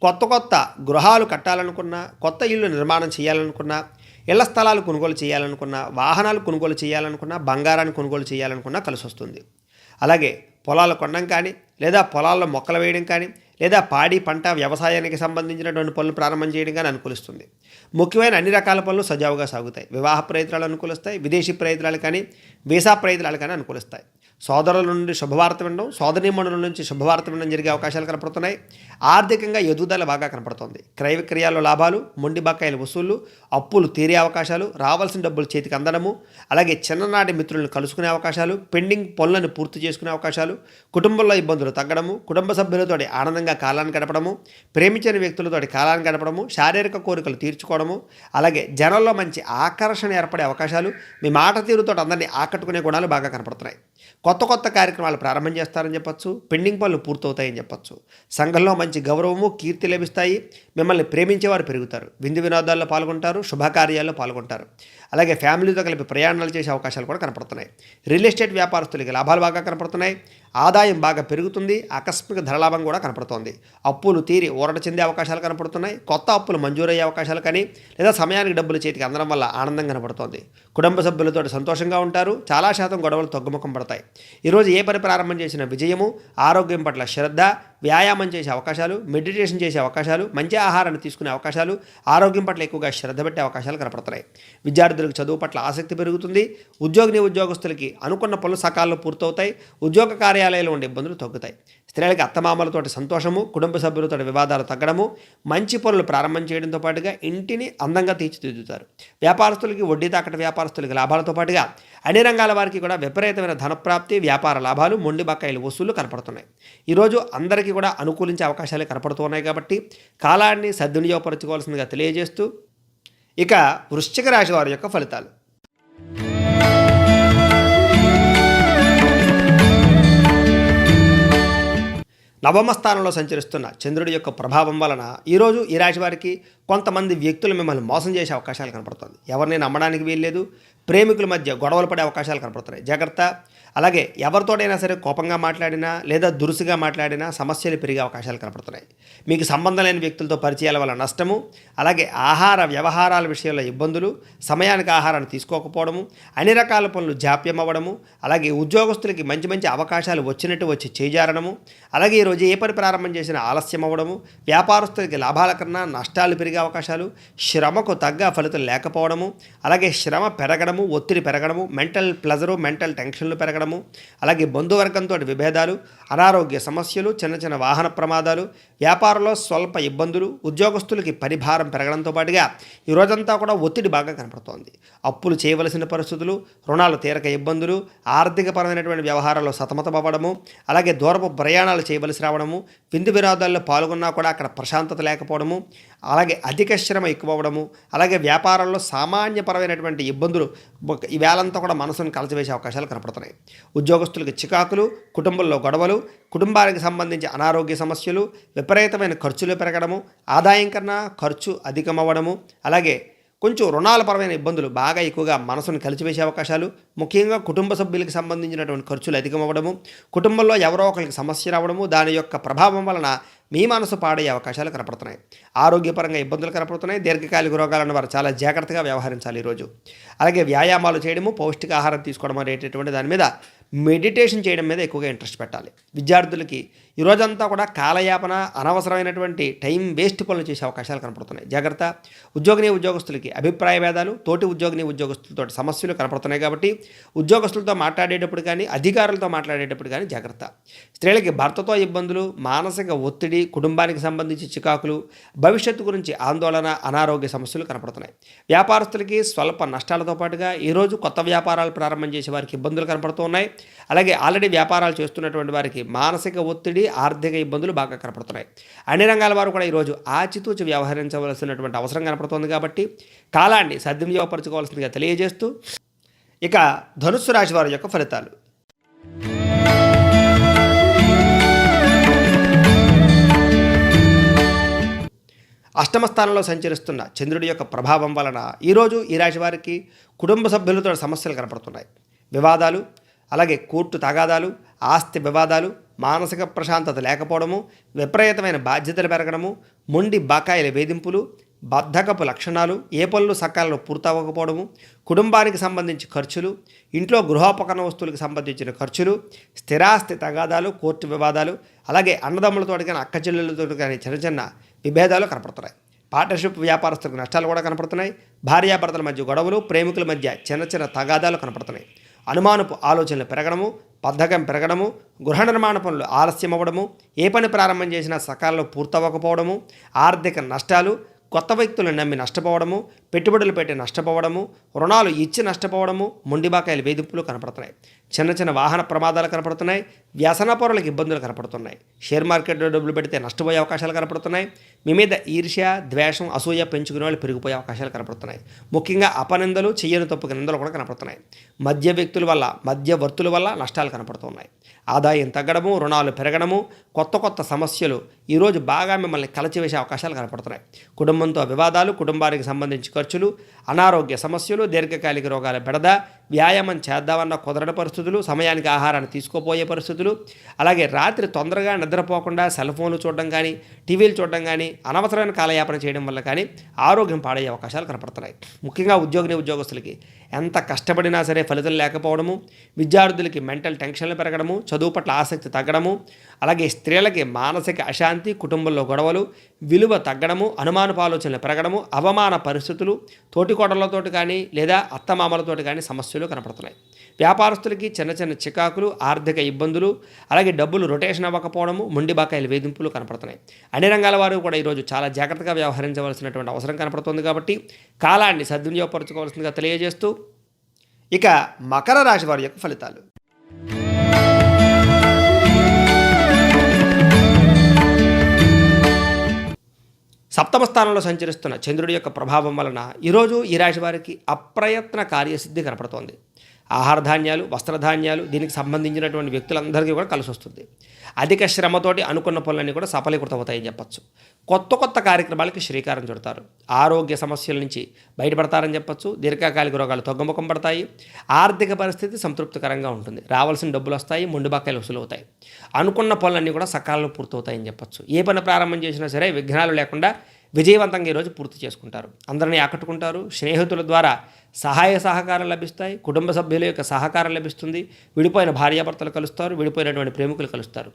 కొత్త కొత్త గృహాలు కట్టాలనుకున్నా, కొత్త ఇల్లు నిర్మాణం చేయాలనుకున్నా, ఇళ్ల స్థలాలు కొనుగోలు చేయాలనుకున్నా, వాహనాలు కొనుగోలు చేయాలనుకున్నా, బంగారాన్ని కొనుగోలు చేయాలనుకున్నా కలిసి వస్తుంది. అలాగే పొలాలు కొనడం కానీ, లేదా పొలాల్లో మొక్కలు వేయడం కానీ, లేదా పాడి పంట వ్యవసాయానికి సంబంధించినటువంటి పనులు ప్రారంభం చేయడం కానీ అనుకూలిస్తుంది. ముఖ్యమైన అన్ని రకాల పనులు సజావుగా సాగుతాయి. వివాహ ప్రయత్నాలు అనుకూలిస్తాయి. విదేశీ ప్రయత్నాలు కానీ, వీసా ప్రయత్నాలు కానీ అనుకూలిస్తాయి. సోదరుల నుండి శుభవార్త వినడం, సోదరీమణుల నుంచి శుభవార్త వినడం జరిగే అవకాశాలు కనపడుతున్నాయి. ఆర్థికంగా ఎదుగుదల బాగా కనపడుతుంది. క్రయ విక్రయాల్లో లాభాలు, మొండి బకాయిల వసూళ్లు, అప్పులు తీరే అవకాశాలు, రావాల్సిన డబ్బులు చేతికి అందడము, అలాగే చిన్ననాటి మిత్రులను కలుసుకునే అవకాశాలు, పెండింగ్ పనులను పూర్తి చేసుకునే అవకాశాలు, కుటుంబంలో ఇబ్బందులు తగ్గడము, కుటుంబ సభ్యులతో ఆనందంగా కాలాన్ని గడపడము, ప్రేమించిన వ్యక్తులతో కాలాన్ని గడపడము, శారీరక కోరికలు తీర్చుకోవడము, అలాగే జనంలో మంచి ఆకర్షణ ఏర్పడే అవకాశాలు, మీ మాట తీరుతో అందరినీ ఆకట్టుకునే గుణాలు బాగా కనపడుతున్నాయి. కొత్త కొత్త కార్యక్రమాలు ప్రారంభం చేస్తారని చెప్పొచ్చు. పెండింగ్ పనులు పూర్తవుతాయని చెప్పొచ్చు. సంఘంలో మంచి గౌరవము, కీర్తి లభిస్తాయి. మిమ్మల్ని ప్రేమించేవారు పెరుగుతారు. విందు వినోదాల్లో పాల్గొంటారు, శుభకార్యాల్లో పాల్గొంటారు. అలాగే ఫ్యామిలీతో కలిపి ప్రయాణాలు చేసే అవకాశాలు కూడా కనపడుతున్నాయి. రియల్ ఎస్టేట్ వ్యాపారస్తులకి లాభాలు బాగా కనపడుతున్నాయి. ఆదాయం బాగా పెరుగుతుంది. ఆకస్మిక ధనలాభం కూడా కనపడుతోంది. అప్పులు తీరి ఊరట చెందే అవకాశాలు కనపడుతున్నాయి. కొత్త అప్పులు మంజూరయ్యే అవకాశాలు కానీ, లేదా సమయానికి డబ్బులు చేతికి అందడం వల్ల ఆనందం కనపడుతోంది. కుటుంబ సభ్యులతో సంతోషంగా ఉంటారు. చాలా శాతం గొడవలు తగ్గుముఖం పడతాయి. ఈరోజు ఏ పని ప్రారంభం చేసిన విజయము, ఆరోగ్యం పట్ల శ్రద్ధ, వ్యాయామం చేసే అవకాశాలు, మెడిటేషన్ చేసే అవకాశాలు, మంచి ఆహారాన్ని తీసుకునే అవకాశాలు, ఆరోగ్యం పట్ల ఎక్కువగా శ్రద్ధ పెట్టే అవకాశాలు కనపడుతున్నాయి. విద్యార్థులకు చదువు పట్ల ఆసక్తి పెరుగుతుంది. ఉద్యోగస్తులకి అనుకున్న పనులు సకాలంలో పూర్తవుతాయి. ఉద్యోగ కార్యాలయాల్లో ఉండే ఇబ్బందులు తగ్గుతాయి. స్త్రీలకి అత్తమామలతోటి సంతోషము, కుటుంబ సభ్యులతో వివాదాలు తగ్గడము, మంచి పనులు ప్రారంభం చేయడంతో పాటుగా ఇంటిని అందంగా తీర్చిదిద్దుతారు. వ్యాపారస్తులకి, వడ్డీ తాకట వ్యాపారస్తులకి లాభాలతో పాటుగా అన్ని రంగాల వారికి కూడా విపరీతమైన ధనప్రాప్తి, వ్యాపార లాభాలు, మొండి బకాయిల వసూళ్లు కనపడుతున్నాయి. ఈరోజు అందరికీ కూడా అనుకూలించే అవకాశాలే కనపడుతున్నాయి. కాబట్టి కాలాన్ని సద్వినియోగపరచుకోవాల్సిందిగా తెలియజేస్తూ, ఇక వృశ్చిక రాశి వారి యొక్క ఫలితాలు. నవమ స్థానంలో సంచరిస్తున్న చంద్రుడి యొక్క ప్రభావం వలన ఈరోజు ఈ రాశి వారికి కొంతమంది వ్యక్తులు మిమ్మల్ని మోసం చేసే అవకాశాలు కనపడుతుంది. ఎవరిని నమ్మడానికి వీల్లేదు. ప్రేమికుల మధ్య గొడవలు పడే అవకాశాలు కనపడుతున్నాయి. జాగ్రత్త. అలాగే ఎవరితోటైనా సరే కోపంగా మాట్లాడినా, లేదా దురుసుగా మాట్లాడినా సమస్యలు పెరిగే అవకాశాలు కనపడుతున్నాయి. మీకు సంబంధం లేని వ్యక్తులతో పరిచయాల వల్ల నష్టము, అలాగే ఆహార వ్యవహారాల విషయంలో ఇబ్బందులు, సమయానికి ఆహారాన్ని తీసుకోకపోవడము, అన్ని రకాల పనులు జాప్యం అవ్వడము, అలాగే ఉద్యోగస్తులకి మంచి మంచి అవకాశాలు వచ్చినట్టు వచ్చి చేజారడము, అలాగే ఈరోజు ఏ పని ప్రారంభం చేసినా ఆలస్యం అవ్వడము, వ్యాపారస్తులకి లాభాల కన్నా నష్టాలు పెరిగే అవకాశాలు, శ్రమకు తగ్గ ఫలితం లేకపోవడము, అలాగే శ్రమ పెరగడము, ఒత్తిడి పెరగడము, మెంటల్ ప్లెజరు, మెంటల్ టెన్షన్లు పెరగడము, అలాగే బంధువర్గంతో విభేదాలు, అనారోగ్య సమస్యలు, చిన్న చిన్న వాహన ప్రమాదాలు, వ్యాపారంలో స్వల్ప ఇబ్బందులు, ఉద్యోగస్తులకి పరిభారం పెరగడంతో పాటుగా ఈ రోజంతా కూడా ఒత్తిడి బాగా కనపడుతోంది. అప్పులు చేయవలసిన పరిస్థితులు, రుణాలు తీరక ఇబ్బందులు, ఆర్థికపరమైనటువంటి వ్యవహారాల్లో సతమతమవ్వడము, అలాగే దూరపు ప్రయాణాలు చేయవలసి రావడము, విందు వినోదాల్లో పాల్గొన్నా కూడా అక్కడ ప్రశాంతత లేకపోవడము, అలాగే అధిక శ్రమ ఎక్కువవడము, అలాగే వ్యాపారంలో సామాన్యపరమైనటువంటి ఇబ్బందులు ఈ వేళంతా కూడా మనసును కలచివేసే అవకాశాలు కనపడుతున్నాయి. ఉద్యోగస్తులకు చికాకులు, కుటుంబంలో గొడవలు, కుటుంబానికి సంబంధించి అనారోగ్య సమస్యలు, విపరీతమైన ఖర్చులు పెరగడము, ఆదాయం కన్నా ఖర్చు అధికమవ్వడము, అలాగే కొంచెం రుణాలపరమైన ఇబ్బందులు బాగా ఎక్కువగా మనసును కలిచివేసే అవకాశాలు, ముఖ్యంగా కుటుంబ సభ్యులకు సంబంధించినటువంటి ఖర్చులు అధికమవ్వడము, కుటుంబంలో ఎవరో ఒకరికి సమస్య రావడము, దాని యొక్క ప్రభావం వలన మీ మనసు పాడయ్యే అవకాశాలు కనపడుతున్నాయి. ఆరోగ్యపరంగా ఇబ్బందులు కనపడుతున్నాయి. దీర్ఘకాలిక రోగాలను వారు చాలా జాగ్రత్తగా వ్యవహరించాలి ఈరోజు. అలాగే వ్యాయామాలు చేయడము, పౌష్టికాహారం తీసుకోవడం అనేటటువంటి దాని మీద, మెడిటేషన్ చేయడం మీద ఎక్కువగా ఇంట్రెస్ట్ పెట్టాలి. విద్యార్థులకి ఈ రోజంతా కూడా కాలయాపన, అనవసరమైనటువంటి టైం వేస్ట్ పనులు చేసే అవకాశాలు కనపడుతున్నాయి. జాగ్రత్త. ఉద్యోగస్తులకి అభిప్రాయ భేదాలు, తోటి ఉద్యోగస్తులతో సమస్యలు కనపడుతున్నాయి కాబట్టి ఉద్యోగస్తులతో మాట్లాడేటప్పుడు కానీ, అధికారులతో మాట్లాడేటప్పుడు కానీ జాగ్రత్త. స్త్రీలకి భర్తతో ఇబ్బందులు, మానసిక ఒత్తిడి, కుటుంబానికి సంబంధించి చికాకులు, భవిష్యత్తు గురించి ఆందోళన, అనారోగ్య సమస్యలు కనపడుతున్నాయి. వ్యాపారస్తులకి స్వల్ప నష్టాలతో పాటుగా ఈరోజు కొత్త వ్యాపారాలు ప్రారంభం చేసే వారికి ఇబ్బందులు కనపడుతున్నాయి. అలాగే ఆల్రెడీ వ్యాపారాలు చేస్తున్నటువంటి వారికి మానసిక ఒత్తిడి, ఆర్థిక ఇబ్బందులు బాగా కనపడుతున్నాయి. అన్ని రంగాల వారు కూడా ఈరోజు ఆచితూచి వ్యవహరించవలసినటువంటి అవసరం కనపడుతోంది కాబట్టి కాలాన్ని సద్వినియోగపరచుకోవాల్సిందిగా తెలియజేస్తూ, ఇక ధనుస్సు రాశి వారి యొక్క ఫలితాలు. అష్టమ స్థానంలో సంచరిస్తున్న చంద్రుడి యొక్క ప్రభావం వలన ఈరోజు ఈ రాశి వారికి కుటుంబ సభ్యులతో సమస్యలు కనపడుతున్నాయి. వివాదాలు, అలాగే కోర్టు తగాదాలు, ఆస్తి వివాదాలు, మానసిక ప్రశాంతత లేకపోవడము, విపరీతమైన బాధ్యతలు పెరగడము, మొండి బకాయిల వేధింపులు, బద్ధకపు లక్షణాలు, ఏ పనులు సకాలంలో పూర్తవ్వకపోవడము, కుటుంబానికి సంబంధించి ఖర్చులు, ఇంట్లో గృహోపకరణ వస్తువులకు సంబంధించిన ఖర్చులు, స్థిరాస్తి తగాదాలు, కోర్టు వివాదాలు, అలాగే అన్నదమ్ములతో కానీ అక్క చెల్లెలతో కానీ చిన్న చిన్న విభేదాలు కనపడుతున్నాయి. పార్ట్నర్షిప్ వ్యాపారస్తులకు నష్టాలు కూడా కనపడుతున్నాయి. భార్యాభర్తల మధ్య గొడవలు, ప్రేమికుల మధ్య చిన్న చిన్న తగాదాలు కనపడుతున్నాయి. అనుమానపు ఆలోచనలు పెరగడము, బద్ధకం పెరగడము, గృహ నిర్మాణ పనులు ఆలస్యం అవ్వడము, ఏ పని ప్రారంభం చేసినా సకాలంలో పూర్తవ్వకపోవడము, ఆర్థిక నష్టాలు, కొత్త వ్యక్తులను నమ్మి నష్టపోవడము, పెట్టుబడులు పెట్టి నష్టపోవడము, రుణాలు ఇచ్చి నష్టపోవడము, మొండిబాకాయల వేధింపులు కనపడుతున్నాయి. చిన్న చిన్న వాహన ప్రమాదాలు కనపడుతున్నాయి. వ్యసనపరులకు ఇబ్బందులు కనపడుతున్నాయి. షేర్ మార్కెట్లో డబ్బులు పెడితే నష్టపోయే అవకాశాలు కనపడుతున్నాయి. మీ మీద ఈర్ష్య, ద్వేషం, అసూయ పెంచుకునే వాళ్ళు పెరిగిపోయే అవకాశాలు కనపడుతున్నాయి. ముఖ్యంగా అపనిందలు, చెయ్యని తప్పుకి నిందలు కూడా కనపడుతున్నాయి. మధ్యవర్తుల వల్ల నష్టాలు కనపడుతున్నాయి. ఆదాయం తగ్గడము, రుణాలు పెరగడము, కొత్త సమస్యలు ఈరోజు బాగా మిమ్మల్ని కలచివేసే అవకాశాలు కనపడుతున్నాయి. కుటుంబంతో వివాదాలు, కుటుంబానికి సంబంధించి ఖర్చులు, అనారోగ్య సమస్యలు, దీర్ఘకాలిక రోగాల బెడద, వ్యాయామం చేద్దామన్న కుదరని పరిస్థితులు, సమయానికి ఆహారాన్ని తీసుకోపోయే పరిస్థితులు, అలాగే రాత్రి తొందరగా నిద్రపోకుండా సెల్ ఫోన్లు చూడడం కానీ, టీవీలు చూడడం కానీ, అనవసరమైన కాలయాపన చేయడం వల్ల కానీ ఆరోగ్యం పాడయ్యే అవకాశాలు కనపడుతున్నాయి. ముఖ్యంగా ఉద్యోగస్తులకి ఎంత కష్టపడినా సరే ఫలితం లేకపోవడము, విద్యార్థులకి మెంటల్ టెన్షన్లు పెరగడము, చదువు పట్ల ఆసక్తి తగ్గడము, అలాగే స్త్రీలకి మానసిక అశాంతి, కుటుంబంలో గొడవలు, విలువ తగ్గడము, అనుమానపు ఆలోచనలు పెరగడము, అవమాన పరిస్థితులు, తోటికోడళ్లతోటి కానీ లేదా అత్తమామలతోటి కానీ సమస్యలు కనపడుతున్నాయి. వ్యాపారస్తులకి చిన్న చిన్న చికాకులు, ఆర్థిక ఇబ్బందులు, అలాగే డబ్బులు రొటేషన్ అవ్వకపోవడము, మొండి బకాయిల వేధింపులు కనపడుతున్నాయి. అన్ని రంగాల వారు కూడా ఈరోజు చాలా జాగ్రత్తగా వ్యవహరించవలసినటువంటి అవసరం కనపడుతుంది కాబట్టి కాలాన్ని సద్వినియోగపరచుకోవాల్సిందిగా తెలియజేస్తూ, ఇక మకర రాశి వారి యొక్క ఫలితాలు. సప్తమ స్థానంలో సంచరిస్తున్న చంద్రుడి యొక్క ప్రభావం వలన ఈరోజు ఈ రాశి వారికి అప్రయత్న కార్యసిద్ధి కనపడుతోంది. ఆహార ధాన్యాలు, వస్త్రధాన్యాలు, దీనికి సంబంధించినటువంటి వ్యక్తులందరికీ కూడా కలిసి వస్తుంది. అధిక శ్రమతోటి అనుకున్న పనులన్నీ కూడా సఫలీకృతం అవుతాయని చెప్పచ్చు. కొత్త కార్యక్రమాలకి శ్రీకారం చుడతారు. ఆరోగ్య సమస్యల నుంచి బయటపడతారని చెప్పచ్చు. దీర్ఘకాలిక రోగాలు తగ్గుముఖం పడతాయి. ఆర్థిక పరిస్థితి సంతృప్తికరంగా ఉంటుంది. రావాల్సిన డబ్బులు వస్తాయి, మొండిబాకాయలు వసూలు అవుతాయి. అనుకున్న పనులన్నీ కూడా సకాలంలో పూర్తవుతాయని చెప్పచ్చు. ఏ పని ప్రారంభం చేసినా సరే విఘ్నాలు లేకుండా విజయవంతంగా ఈరోజు పూర్తి చేసుకుంటారు. అందరినీ ఆకట్టుకుంటారు. స్నేహితుల ద్వారా సహాయ సహకారం లభిస్తాయి. కుటుంబ సభ్యుల యొక్క సహకారం లభిస్తుంది. విడిపోయిన భార్యాభర్తలు కలుస్తారు. విడిపోయినటువంటి ప్రేమికులు కలుస్తారు.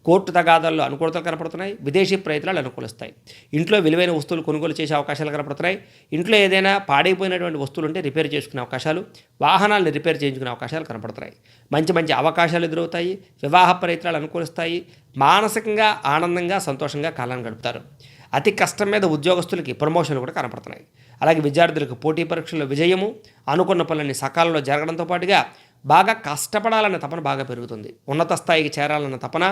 కోర్టు తగాదాల్లో అనుకూలతలు కనపడుతున్నాయి. విదేశీ ప్రయత్నాలు అనుకూలిస్తాయి. ఇంట్లో విలువైన వస్తువులు కొనుగోలు చేసే అవకాశాలు కనపడుతున్నాయి. ఇంట్లో ఏదైనా పాడైపోయినటువంటి వస్తువులు ఉంటే రిపేర్ చేసుకునే అవకాశాలు, వాహనాలను రిపేర్ చేయించుకునే అవకాశాలు కనపడుతున్నాయి. మంచి అవకాశాలు ఎదురవుతాయి. వివాహ ప్రయత్నాలు అనుకూలిస్తాయి. మానసికంగా ఆనందంగా సంతోషంగా కాలాన్ని గడుపుతారు. అతి కష్టం మీద ఉద్యోగస్తులకి ప్రమోషన్లు కూడా కనపడుతున్నాయి. అలాగే విద్యార్థులకు పోటీ పరీక్షల్లో విజయము, అనుకున్న పనులన్నీ సకాలంలో జరగడంతో పాటుగా బాగా కష్టపడాలన్న తపన బాగా పెరుగుతుంది. ఉన్నత స్థాయికి చేరాలన్న తపన,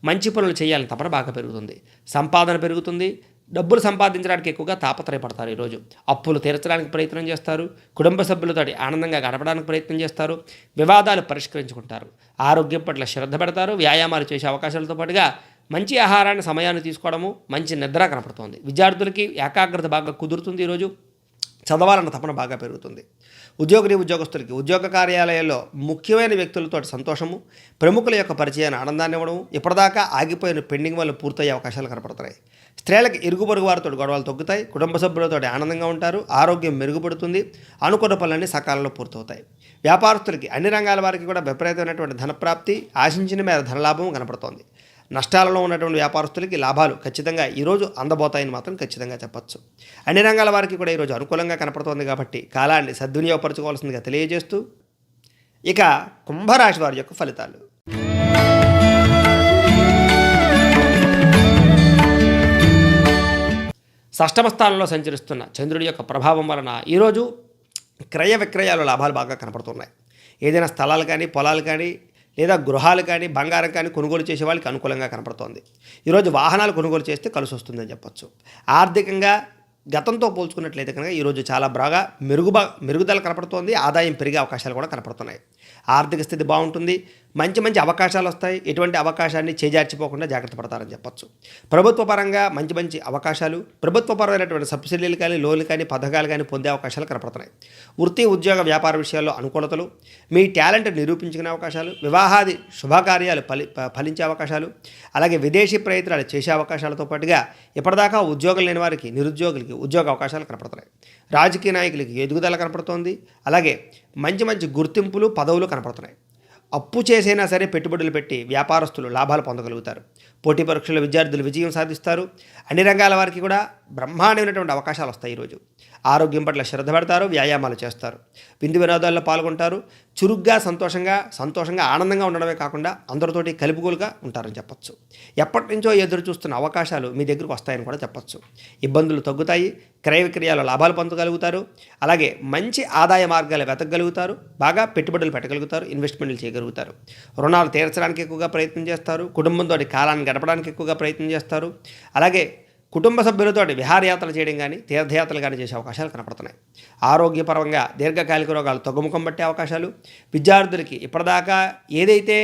మంచి పనులు చేయాలన్న తపన బాగా పెరుగుతుంది. సంపాదన పెరుగుతుంది. డబ్బులు సంపాదించడానికి ఎక్కువగా తాపత్రయపడతారు. ఈరోజు అప్పులు తీర్చడానికి ప్రయత్నం చేస్తారు. కుటుంబ సభ్యులతో ఆనందంగా గడపడానికి ప్రయత్నం చేస్తారు. వివాదాలు పరిష్కరించుకుంటారు. ఆరోగ్యం పట్ల శ్రద్ధ పెడతారు. వ్యాయామాలు చేసే అవకాశాలతో పాటుగా మంచి ఆహారాన్ని సమయాన్ని తీసుకోవడము, మంచి నిద్ర కనపడుతుంది. విద్యార్థులకి ఏకాగ్రత బాగా కుదురుతుంది. ఈరోజు చదవాలన్న తపన బాగా పెరుగుతుంది. ఉద్యోగస్తులకి ఉద్యోగ కార్యాలయాల్లో ముఖ్యమైన వ్యక్తులతో సంతోషము, ప్రముఖుల యొక్క పరిచయాన్ని ఆనందాన్ని ఇవ్వడం, ఇప్పటిదాకా ఆగిపోయిన పెండింగ్ వల్ల పూర్తయ్యే అవకాశాలు కనపడుతున్నాయి. స్త్రీలకు ఇరుగు పొరుగు వారితో గొడవలు తగ్గుతాయి, కుటుంబ సభ్యులతో ఆనందంగా ఉంటారు, ఆరోగ్యం మెరుగుపడుతుంది, అనుకున్న పనులన్నీ సకాలంలో పూర్తవుతాయి. వ్యాపారస్తులకి అన్ని రంగాల వారికి కూడా విపరీతమైనటువంటి ధనప్రాప్తి, ఆశించిన మేర ధనలాభం కనపడుతోంది. నష్టాలలో ఉన్నటువంటి వ్యాపారస్తులకి లాభాలు ఖచ్చితంగా ఈరోజు అందబోతాయని మాత్రం ఖచ్చితంగా చెప్పచ్చు. అన్ని రంగాల వారికి కూడా ఈరోజు అనుకూలంగా కనపడుతోంది కాబట్టి కాలాన్ని సద్వినియోగపరచుకోవాల్సిందిగా తెలియజేస్తూ, ఇక కుంభరాశి వారి యొక్క ఫలితాలు. షష్టమ స్థానంలో సంచరిస్తున్న చంద్రుడి యొక్క ప్రభావం వలన ఈరోజు క్రయ విక్రయాలు లాభాలు బాగా కనపడుతున్నాయి. ఏదైనా స్థలాలు కానీ, పొలాలు కానీ, లేదా గృహాలు కానీ, బంగారం కానీ కొనుగోలు చేసే వాళ్ళకి అనుకూలంగా కనపడుతోంది. ఈరోజు వాహనాలు కొనుగోలు చేస్తే కలిసి వస్తుందని చెప్పొచ్చు. ఆర్థికంగా గతంతో పోల్చుకున్నట్లయితే కనుక ఈరోజు చాలా బాగా మెరుగుదల కనపడుతోంది. ఆదాయం పెరిగే అవకాశాలు కూడా కనపడుతున్నాయి. ఆర్థిక స్థితి బాగుంటుంది. మంచి అవకాశాలు వస్తాయి. ఎటువంటి అవకాశాన్ని చేజార్చిపోకుండా జాగ్రత్త పడతారని చెప్పొచ్చు. ప్రభుత్వ పరంగా మంచి అవకాశాలు, ప్రభుత్వపరమైనటువంటి సబ్సిడీలు కానీ, లోన్లు కానీ, పథకాలు కానీ పొందే అవకాశాలు కనపడుతున్నాయి. వృత్తి, ఉద్యోగ, వ్యాపార విషయాల్లో అనుకూలతలు, మీ టాలెంట్ నిరూపించుకునే అవకాశాలు, వివాహాది శుభకార్యాలు ఫలించే అవకాశాలు, అలాగే విదేశీ ప్రయత్నాలు చేసే అవకాశాలతో పాటుగా ఇప్పటిదాకా ఉద్యోగం లేని వారికి, నిరుద్యోగులకి ఉద్యోగ అవకాశాలు కనపడుతున్నాయి. రాజకీయ నాయకులకి ఎదుగుదల కనపడుతోంది. అలాగే మంచి గుర్తింపులు, పదవులు కనపడుతున్నాయి. అప్పు చేసైనా సరే పెట్టుబడులు పెట్టి వ్యాపారస్తులు లాభాలు పొందగలుగుతారు. పోటీ పరీక్షల విద్యార్థులు విజయం సాధిస్తారు. అన్ని రంగాల వారికి కూడా బ్రహ్మాండమైనటువంటి అవకాశాలు వస్తాయి. ఈరోజు ఆరోగ్యం పట్ల శ్రద్ధ పెడతారు, వ్యాయామాలు చేస్తారు, విందు వినోదాల్లో పాల్గొంటారు. చురుగ్గా, సంతోషంగా ఆనందంగా ఉండడమే కాకుండా అందరితోటి కలుపుగోలుగా ఉంటారని చెప్పచ్చు. ఎప్పటి నుంచో ఎదురు చూస్తున్న అవకాశాలు మీ దగ్గరకు వస్తాయని కూడా చెప్పచ్చు. ఇబ్బందులు తగ్గుతాయి. క్రయ విక్రయాల లాభాలు పొందగలుగుతారు. అలాగే మంచి ఆదాయ మార్గాలు వెతకగలుగుతారు. బాగా పెట్టుబడులు పెట్టగలుగుతారు, ఇన్వెస్ట్మెంట్లు చేయగలుగుతారు. రుణాలు తీర్చడానికి ఎక్కువగా ప్రయత్నం చేస్తారు. కుటుంబంతో కాలాన్ని గడపడానికి ఎక్కువగా ప్రయత్నం చేస్తారు. అలాగే కుటుంబ సభ్యులతో విహారయాత్రలు చేయడం కానీ, తీర్థయాత్రలు కానీ చేసే అవకాశాలు కనపడుతున్నాయి. ఆరోగ్యపరంగా దీర్ఘకాలిక రోగాలు తగ్గుముఖం పట్టే అవకాశాలు, విద్యార్థులకి ఇప్పటిదాకా ఏదైతే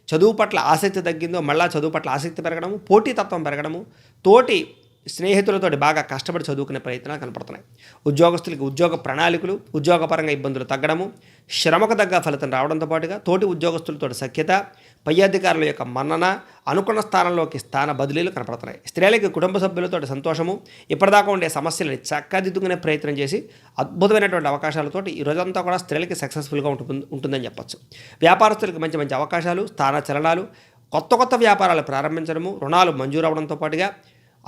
చదువు పట్ల ఆసక్తి తగ్గిందో మళ్ళా చదువు పట్ల ఆసక్తి పెరగడము, పోటీతత్వం పెరగడము, తోటి స్నేహితులతో బాగా కష్టపడి చదువుకునే ప్రయత్నాలు కనపడుతున్నాయి. ఉద్యోగస్తులకి ఉద్యోగ ప్రణాళికలు, ఉద్యోగపరంగా ఇబ్బందులు తగ్గడము, శ్రమకు తగ్గ ఫలితం రావడంతో పాటుగా తోటి ఉద్యోగస్తులతో సఖ్యత, పై అధికారుల యొక్క మన్నన, అనుకున్న స్థానంలోకి స్థాన బదిలీలు కనపడుతున్నాయి. స్త్రీలకి కుటుంబ సభ్యులతో సంతోషము, ఇప్పటిదాకా ఉండే సమస్యలని చక్కదిద్దుకునే ప్రయత్నం చేసి అద్భుతమైనటువంటి అవకాశాలతో ఈ రోజంతా కూడా స్త్రీలకి సక్సెస్ఫుల్గా ఉంటుందని చెప్పచ్చు. వ్యాపారస్తులకి మంచి అవకాశాలు, స్థాన చలనాలు, కొత్త వ్యాపారాలు ప్రారంభించడము, రుణాలు మంజూరు అవడంతో పాటుగా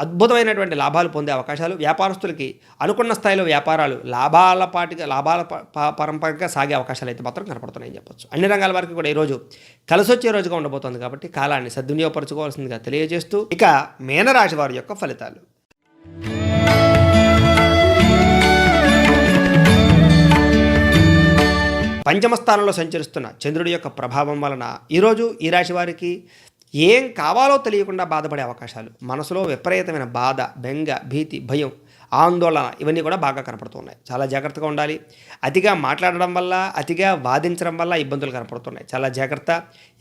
అద్భుతమైనటువంటి లాభాలు పొందే అవకాశాలు, వ్యాపారస్తులకి అనుకున్న స్థాయిలో వ్యాపారాలు లాభాల పరంపరగా సాగే అవకాశాలు అయితే మాత్రం కనపడుతున్నాయని చెప్పొచ్చు. అన్ని రంగాల వారికి కూడా ఈరోజు కలిసొచ్చే రోజుగా ఉండబోతోంది కాబట్టి కాలాన్ని సద్వినియోగపరచుకోవాల్సిందిగా తెలియజేస్తూ, ఇక మీనరాశి వారి యొక్క ఫలితాలు. పంచమ స్థానంలో సంచరిస్తున్న చంద్రుడి యొక్క ప్రభావం వలన ఈరోజు ఈ రాశి వారికి ఏం కావాలో తెలియకుండా బాధపడే అవకాశాలు, మనసులో విపరీతమైన బాధ, బెంగ, భీతి, భయం, ఆందోళన ఇవన్నీ కూడా బాగా కనపడుతున్నాయి. చాలా జాగ్రత్తగా ఉండాలి. అతిగా మాట్లాడడం వల్ల, అతిగా వాదించడం వల్ల ఇబ్బందులు కనపడుతున్నాయి. చాలా జాగ్రత్త.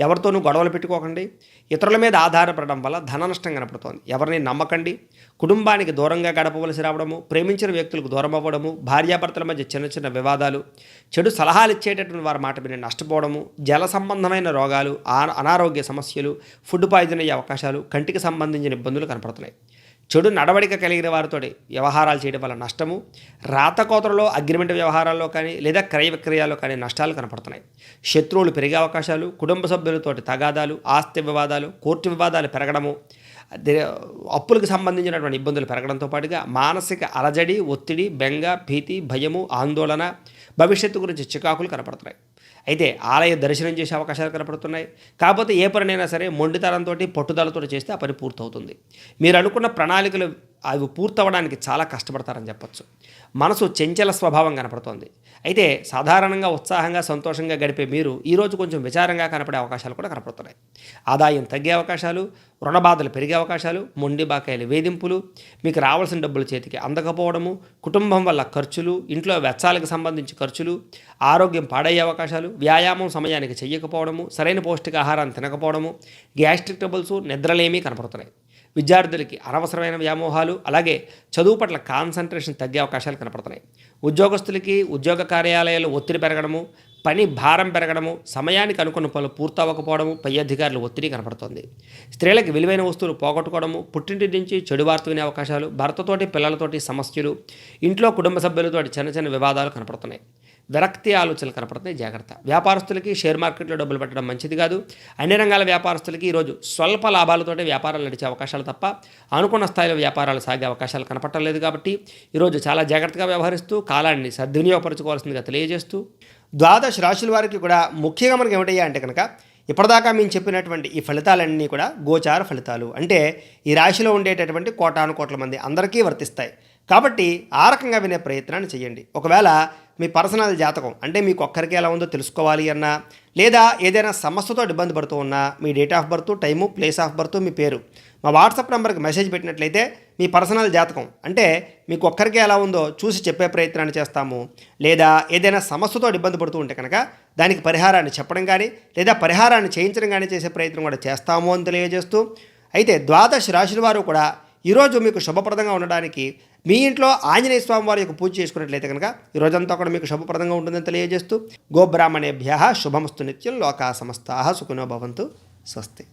ఎవరితోనూ గొడవలు పెట్టుకోకండి. ఇతరుల మీద ఆధారపడడం వల్ల ధన నష్టం కనపడుతోంది. ఎవరిని నమ్మకండి. కుటుంబానికి దూరంగా గడపవలసి రావడము, ప్రేమించిన వ్యక్తులకు దూరం అవ్వడము, భార్యాభర్తల మధ్య చిన్న వివాదాలు, చెడు సలహాలు ఇచ్చేటటువంటి వారి మాట విని నష్టపోవడము, జల సంబంధమైన రోగాలు, అనారోగ్య సమస్యలు, ఫుడ్ పాయిజన్ అయ్యే అవకాశాలు, కంటికి సంబంధించిన ఇబ్బందులు కనపడుతున్నాయి. చెడు నడవడిక కలిగిన వారితో వ్యవహారాలు చేయడం వల్ల నష్టము, రాతకోతలలో అగ్రిమెంట్ వ్యవహారాల్లో కానీ లేదా క్రయ విక్రయాల్లో కానీ నష్టాలు కనపడుతున్నాయి. శత్రువులు పెరిగే అవకాశాలు, కుటుంబ సభ్యులతోటి తగాదాలు, ఆస్తి వివాదాలు, కోర్టు వివాదాలు పెరగడము, అప్పులకు సంబంధించినటువంటి ఇబ్బందులు పెరగడంతో పాటుగా మానసిక అలజడి, ఒత్తిడి, బెంగ, భీతి, భయము, ఆందోళన, భవిష్యత్తు గురించి చికాకులు కనపడుతున్నాయి. అయితే ఆలయ దర్శనం చేసే అవకాశాలు కనపడుతున్నాయి. కాకపోతే ఏ పనినైనా సరే మొండితనంతో, పట్టుదలతో చేస్తే ఆ పని పూర్తవుతుంది. మీరు అనుకున్న ప్రణాళికలు అవి పూర్తవడానికి చాలా కష్టపడతారని చెప్పచ్చు. మనసు చంచల స్వభావం కనపడుతోంది. అయితే సాధారణంగా ఉత్సాహంగా, సంతోషంగా గడిపే మీరు ఈరోజు కొంచెం విచారంగా కనపడే అవకాశాలు కూడా కనపడుతున్నాయి. ఆదాయం తగ్గే అవకాశాలు, రుణబాధలు పెరిగే అవకాశాలు, మొండి బాకాయలు వేధింపులు, మీకు రావాల్సిన డబ్బులు చేతికి అందకపోవడము, కుటుంబం వల్ల ఖర్చులు, ఇంట్లో వెచ్చాలకు సంబంధించి ఖర్చులు, ఆరోగ్యం పాడయ్యే అవకాశాలు, వ్యాయామం సమయానికి చెయ్యకపోవడము, సరైన పౌష్టికాహారాన్ని తినకపోవడము, గ్యాస్ట్రిక్ ట్రబుల్స్, నిద్రలేమీ కనపడుతున్నాయి. విద్యార్థులకి అనవసరమైన వ్యామోహాలు, అలాగే చదువు పట్ల కాన్సన్ట్రేషన్ తగ్గే అవకాశాలు కనపడుతున్నాయి. ఉద్యోగస్తులకి ఉద్యోగ కార్యాలయాల్లో ఒత్తిడి పెరగడము, పని భారం పెరగడము, సమయానికి అనుకున్న పనులు పూర్తవ్వకపోవడము, పై అధికారుల ఒత్తిడి కనపడుతుంది. స్త్రీలకు విలువైన వస్తువులు పోగొట్టుకోవడము, పుట్టింటి నుంచి చెడు వార్త వినే అవకాశాలు, భర్తతోటి పిల్లలతోటి సమస్యలు, ఇంట్లో కుటుంబ సభ్యులతోటి చిన్న చిన్న వివాదాలు కనపడుతున్నాయి. విరక్తి ఆలోచనలు కనపడుతున్నాయి, జాగ్రత్త. వ్యాపారస్తులకి షేర్ మార్కెట్లో డబ్బులు పెట్టడం మంచిది కాదు. అన్ని రంగాల వ్యాపారస్తులకి ఈరోజు స్వల్ప లాభాలతోటి వ్యాపారాలు నడిచే అవకాశాలు తప్ప అనుకున్న స్థాయిలో వ్యాపారాలు సాగే అవకాశాలు కనపడలేదు. కాబట్టి ఈరోజు చాలా జాగ్రత్తగా వ్యవహరిస్తూ కాలాన్ని సద్వినియోగపరచుకోవాల్సిందిగా తెలియజేస్తూ, ద్వాదశ రాశుల వారికి కూడా ముఖ్యంగా మనకి ఏమిటయ్యా అంటే కనుక ఇప్పటిదాకా మేము చెప్పినటువంటి ఈ ఫలితాలన్నీ కూడా గోచార ఫలితాలు, అంటే ఈ రాశిలో ఉండేటటువంటి కోటాను కోట్ల మంది అందరికీ వర్తిస్తాయి. కాబట్టి ఆ రకంగా వినే ప్రయత్నాన్ని చేయండి. ఒకవేళ మీ పర్సనల్ జాతకం అంటే మీకు ఒక్కరికి ఎలా ఉందో తెలుసుకోవాలి అన్నా, లేదా ఏదైనా సమస్యతో ఇబ్బంది పడుతూ ఉన్నా, మీ date of birth, time, place of birth, మీ పేరు మా వాట్సాప్ నెంబర్కి మెసేజ్ పెట్టినట్లయితే మీ పర్సనల్ జాతకం అంటే మీకు ఒక్కరికి ఎలా ఉందో చూసి చెప్పే ప్రయత్నాన్ని చేస్తాము. లేదా ఏదైనా సమస్యతో ఇబ్బంది పడుతూ ఉంటే కనుక దానికి పరిహారాన్ని చెప్పడం కానీ, లేదా పరిహారాన్ని చేయించడం కానీ చేసే ప్రయత్నం కూడా చేస్తాము అని తెలియజేస్తూ, అయితే ద్వాదశ రాశుల వారు కూడా ఈరోజు మీకు శుభప్రదంగా ఉండడానికి మీ ఇంట్లో ఆంజనేయ స్వామి వారి యొక్క పూజ చేసుకున్నట్లయితే కనుక ఈ రోజంతా కూడా మీకు శుభప్రదంగా ఉంటుందని తెలియజేస్తూ, గోబ్రాహ్మణేభ్యః శుభమస్తు నిత్యం, లోకా సమస్తాః సుఖినో భవంతు. స్వస్తి.